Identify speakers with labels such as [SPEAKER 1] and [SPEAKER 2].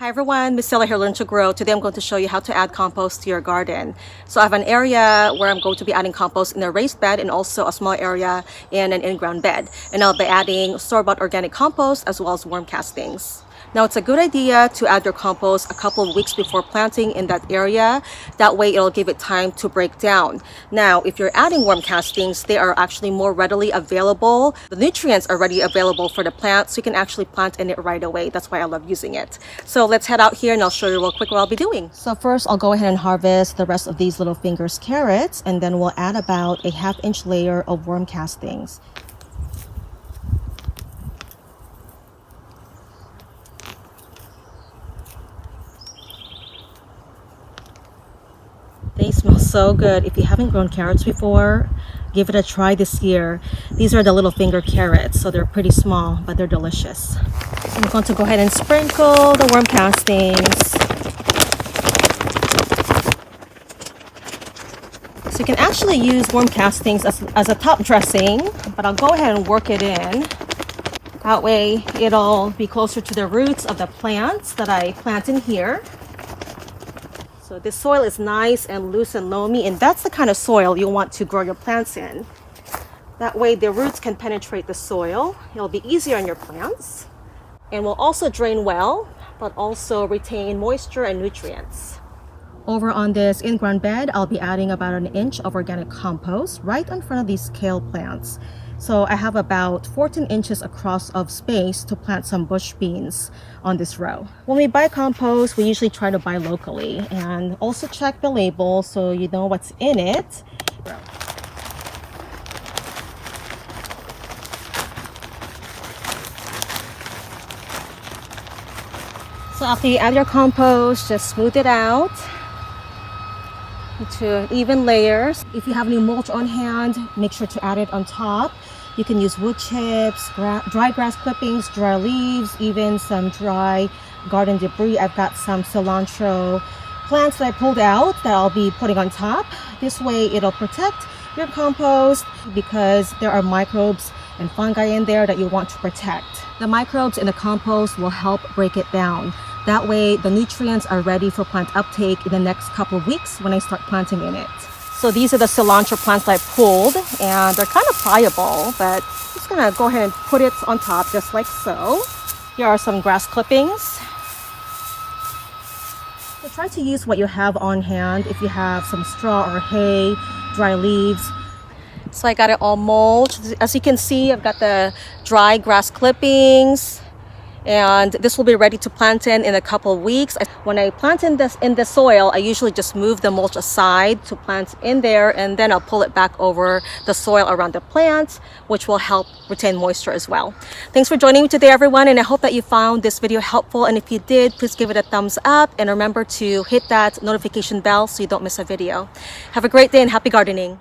[SPEAKER 1] Hi everyone, Misilla here, Learn to Grow. Today I'm going to show you how to add compost to your garden. So I have an area where I'm going to be adding compost in a raised bed and also a small area in an in-ground bed. And I'll be adding store-bought organic compost as well as worm castings. Now it's a good idea to add your compost a couple of weeks before planting in that area. That way it'll give it time to break down. Now if you're adding worm castings, they are actually more readily available. The nutrients are already available for the plant, so you can actually plant in it right away. That's why I love using it. So let's head out here and I'll show you real quick what I'll be doing. So first I'll go ahead and harvest the rest of these little fingers carrots, and then we'll add about a ½ inch layer of worm castings. They smell so good. If you haven't grown carrots before, give it a try this year. These are the little finger carrots, so they're pretty small, but they're delicious. So I'm going to go ahead and sprinkle the worm castings. So you can actually use worm castings as a top dressing, but I'll go ahead and work it in. That way it'll be closer to the roots of the plants that I plant in here. So this soil is nice and loose and loamy, and that's the kind of soil you want to grow your plants in. That way the roots can penetrate the soil. It'll be easier on your plants and will also drain well, but also retain moisture and nutrients. Over on this in-ground bed, I'll be adding about 1 inch of organic compost right in front of these kale plants. So I have about 14 inches across of space to plant some bush beans on this row. When we buy compost, we usually try to buy locally and also check the label so you know what's in it. So after you add your compost, just smooth it out into even layers. If you have any mulch on hand, make sure to add it on top. You can use wood chips, dry grass clippings, dry leaves, even some dry garden debris. I've got some cilantro plants that I pulled out that I'll be putting on top. This way it'll protect your compost because there are microbes and fungi in there that you want to protect. The microbes in the compost will help break it down. That way the nutrients are ready for plant uptake in the next couple of weeks when I start planting in it. So these are the cilantro plants I pulled, and they're kind of pliable, but I'm just gonna go ahead and put it on top just like so. Here are some grass clippings. So try to use what you have on hand. If you have some straw or hay, dry leaves. So I got it all mulched. As you can see, I've got the dry grass clippings, and this will be ready to plant in a couple of weeks. When I plant in the soil, I usually just move the mulch aside to plant in there, and then I'll pull it back over the soil around the plant, which will help retain moisture as well. Thanks for joining me today, everyone, and I hope that you found this video helpful. And if you did, please give it a thumbs up, and remember to hit that notification bell so you don't miss a video. Have a great day and happy gardening.